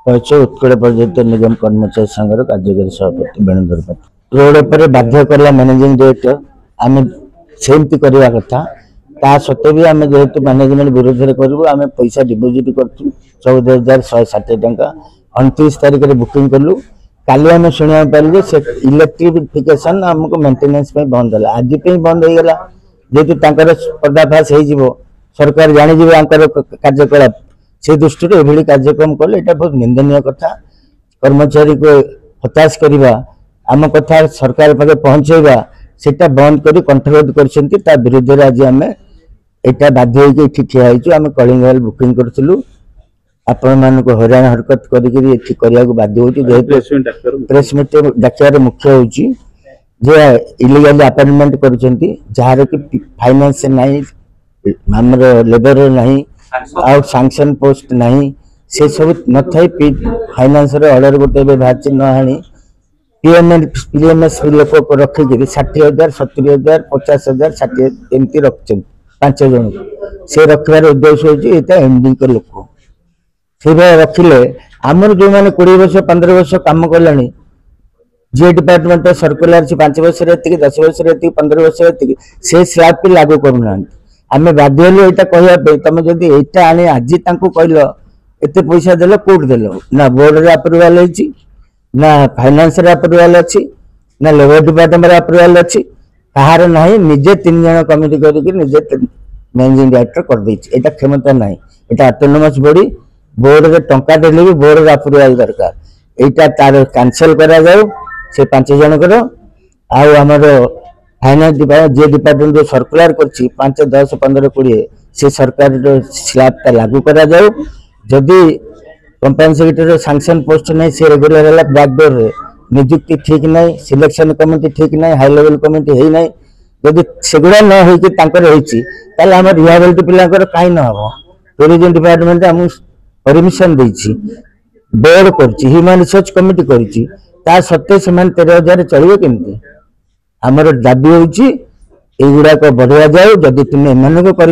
उत्कल पर्यटन निगम कर्मचारी संघर कार्यकारी सभापति वेणुधर पात्र रोड पर बाध्य कला मैनेजिंग डायरेक्टर आम सेमती करवा कथा ता सत्वे भी आम जेहेतु मैनेजमेंट विरोध में करूँ आम पैसा डिपोजिट कर 14,160 टंका 29 तारिख में बुकिंग कलु काली आम शुणा पारे से इलेक्ट्रिफिकेशन आमको मेंटेनेंस बंद है आज बंद हो गला जेहेतु पर्दाफाश हो सरकार जानीजे कार्यकलाप से दृष्टि एभली कार्यक्रम कले ये बहुत निंदनीय कथा कर्मचारी को हताश करवा आम कथा सरकार पाखे पहुँचेगा सेटा बंद कर कंट्रोल कर विरुद्ध में आज आम यहाँ बाध्य होती ठिया आम कलिंग हॉल बुकिंग करूँ आपण मान हईराण हरकत करने बाध्य हो प्रेस मीट डाक्टर मुख्य हो इलीगल अपॉइंटमेंट कर फाइनेंस नहीं आमर लेबर नहीं आउ सैंक्शन पोस्ट नहीं से सब न फाइनेंस ऑर्डर गोटे बाहर न आनी पीएमएस लोक रखिक 60,000 70,000 50,000 60 एमती रख 5 जन से रखार उद्देश्य होता एमडी के लोक से रखिले आमर जो मैंने 20 वर्ष 15 वर्ष कम कला जी डिपार्टमेंट सर्कुलर 5 वर्ष 10 वर्ष 15 वर्ष से स्लैब भी लागू करूना आम बाध्य हलु यहाँ कहवाई तुम जब यहाँ आनी आज कहल एत पैसा देल कौट देल ना बोर्ड रे अप्रूवाल ना फाइनेंस रे अप्रूवाल अच्छी ना लेबर डिपार्टमेंट अप्रूवाल अच्छी कहार ना निजे 3 जन कमिटी करके निजे मैनेजिंग डायरेक्टर कर देता क्षमता ना यहाँ ऑटोनोमस बॉडी बोर्ड रे टंका देले भी बोर्ड रे अप्रूवाल दरकार यहाँ तार कैंसल करा जाऊ से 5 जनकर आमर फाइनान्स डिपार्टमेंट जे डिपार्टमेंट जो सर्कुलर कर 5 10 15 20 से सरकार स्लैब का लागू करा जाऊ जदि कंपनी सेक्रेटरी सैंक्शन पोस्ट नहीं से रेगुलर है बैकडोर रे नियुक्ति ठीक नहीं सिलेक्शन कमिटी ठीक नहीं हाई लेवल कमिटी है नहीं जदि सेगुड़ा न होती रिहाबिलिटी पिलांकर कहीं न हम टूरिज्म डिपार्टमेंट आम परमिशन देछि बोर्ड कर ह्यूमन रिसर्च कमिटी कर सत्वे से 13,000 चलिए केमती आमर दाबी होगुड़ाक बढ़ा जाऊ जदि तुम एम कर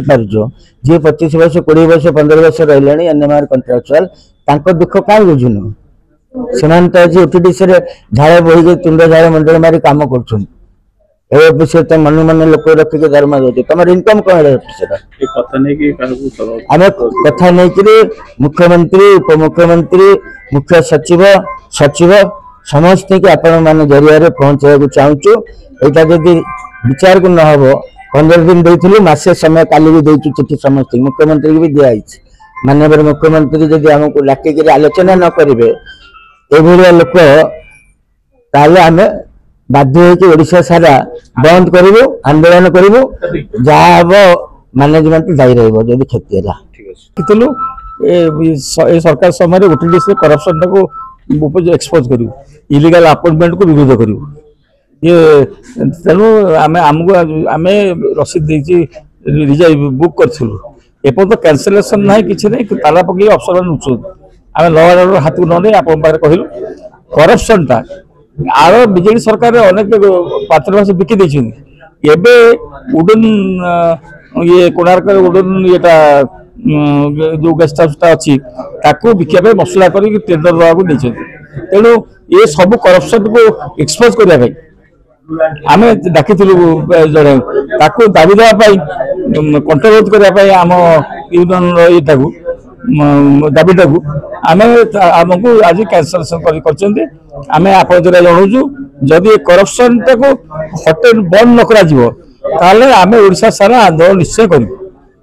जी 25 वर्ष 20 वर्ष 15 वर्ष रही एनएमआर कंट्राक्चुअल दुख क्या बुझुन से आज ओटीडीसी झाड़ बोही तुंड झाड़ मंडल मारी कम कर मन मन लोक रखिक दरमा दे तुम इनकम कौन आम कथा नहीं मुख्यमंत्री उपमुख्यमंत्री मुख्य सचिव सचिव समस्त की आपण मान जरिया पहुंचाई चाहूँ यहाँ जदि विचार को न हो 15 दिन देती मसे समय काली भी देती चिठी समस्त मुख्यमंत्री की भी दिखाई माननीय मुख्यमंत्री जदि आमको डाकिक आलोचना न करेंगे एभलिया लोक ताले आम बाध्य होशा सारा बंद करूँ आंदोलन करूँ जहाँ हम मैनेजमेंट दायी रही क्षति है सरकार समय ओटीडीसी करप्शन को एक्सपोज करूँ इलीगल अपॉइंटमेंट को विरोध करूँ ये तेणु आमको आम रसीद रिजर्व बुक करूँ एपर्त कैंसलेसन ना कि नहीं ताला पकड़ अफसर मैंने नुचुं आम लॉ एंड ऑर्डर हाथ को न नहीं आप कहलु करप्शन टा आर बीजेडी सरकार अनेक पात्र बिकी देते उडन ये कोणार्क उडन येटा जो गेस्ट हाउस अच्छी बिकापी मसला कर टेंडर देवा तेणु ये सब करप्शन को एक्सपोज करने आम डाकी जड़े दाबी देवाई कंट्रोल करने आम यूनियन दाबीटा को आम आमको आज कैंसलेसन करें आप जनाऊँ जदि करप्शन टाक हटे बंद न करा आम ओडिशा सारा आंदोलन निश्चय करूँ।